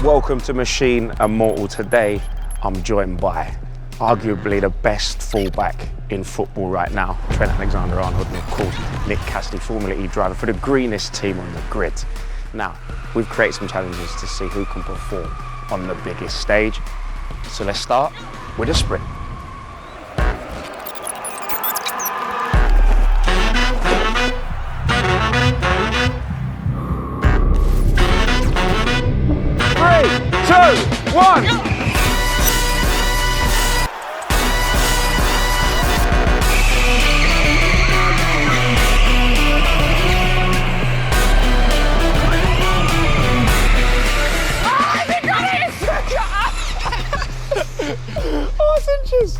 Welcome to Machine and Mortal. Today I'm joined by arguably the best fullback in football right now, Trent Alexander-Arnold, and of course Nick Cassidy, Formula E driver for the greenest team on the grid. Now, we've created some challenges to see who can perform on the biggest stage. So let's start with a sprint. Three, two, one. Oh, it's inches!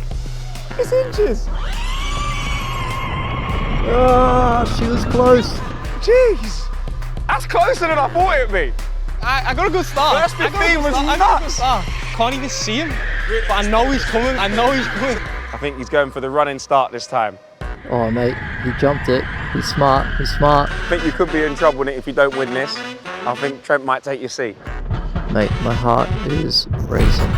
It's inches! Oh, she was close. Jeez! That's closer than I thought it'd be! I got a good start. First 15 was nuts! Can't even see him, but I know he's coming. I know he's coming. I think he's going for the running start this time. Oh, mate, he jumped it. He's smart. He's smart. I think you could be in trouble, Nick, if you don't win this. I think Trent might take your seat. Mate, my heart is racing.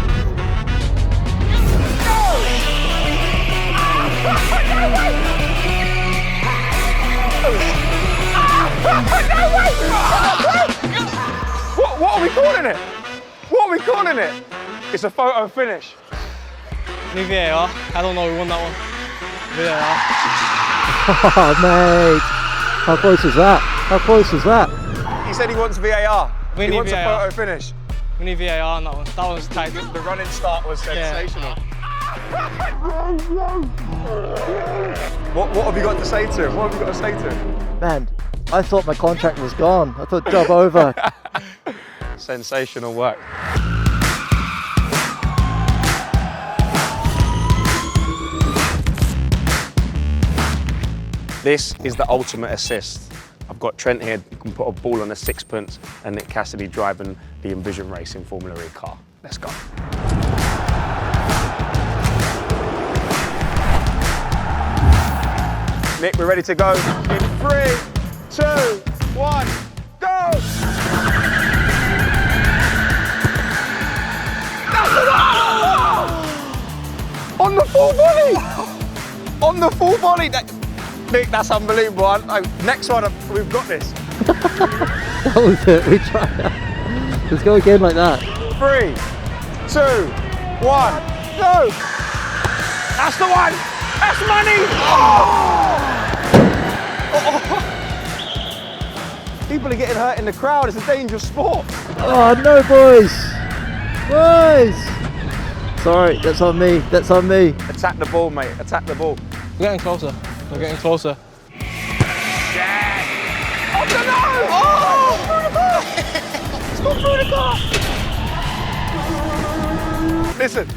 What are we calling it? What are we calling it? It's a photo finish. Need VAR. I don't know who won that one. VAR. Oh, mate. How close was that? How close was that? He said he wants VAR. We He need wants VAR. a photo finish. We need VAR on that one. That was tight. The running start was sensational. What have you got to say to him? What have you got to say to him? Man, I thought my contract was gone. I thought job over. Sensational work. This is the ultimate assist. I've got Trent here who can put a ball on a sixpence and Nick Cassidy driving the Envision Racing Formula E car. Let's go. Nick, we're ready to go. In 3, 2, 1, go! That's the one! On the full volley! On the full volley! Nick, that's unbelievable. Next one, we've got this. That was it. We tried. Let's go again like that. 3, 2, 1, go! That's the one! That's money! Oh! People are getting hurt in the crowd. It's a dangerous sport. Oh, no, boys. Boys. Sorry, that's on me. That's on me. Attack the ball, mate. Attack the ball. We're getting closer. We're getting closer. Yeah! Oh, no! Oh! It's gone through the car! Listen,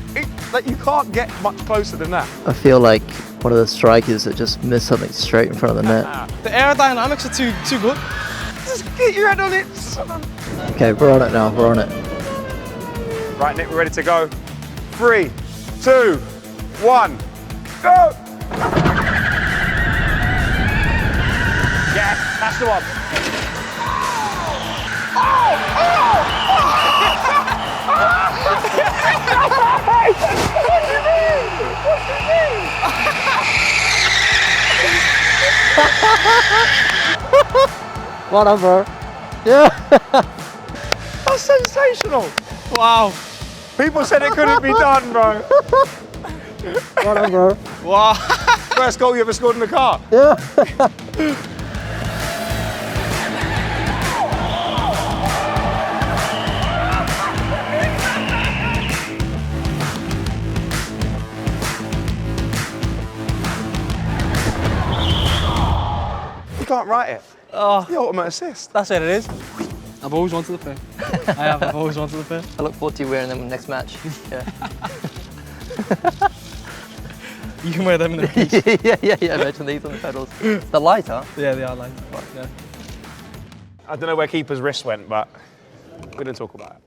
you can't get much closer than that. I feel like one of the strikers that just missed something straight in front of the net. The aerodynamics are too good. Just get your head on it. Okay, we're on it now. We're on it. Right, Nick, we're ready to go. 3, 2, 1, go! Yes, that's the one. Whatever. Yeah. That's sensational. Wow. People said it couldn't be done, bro. Whatever. Wow. First goal you ever scored in the car. Yeah. You can't write it. Oh, The ultimate assist. that's what it is. I've always wanted the pair. I've always wanted the pair. I look forward to you wearing them next match. Yeah. You can wear them in the beach. yeah. Imagine these on the pedals. The lighter. Yeah, they are like. Yeah. I don't know where keeper's wrist went, but we didn't talk about it.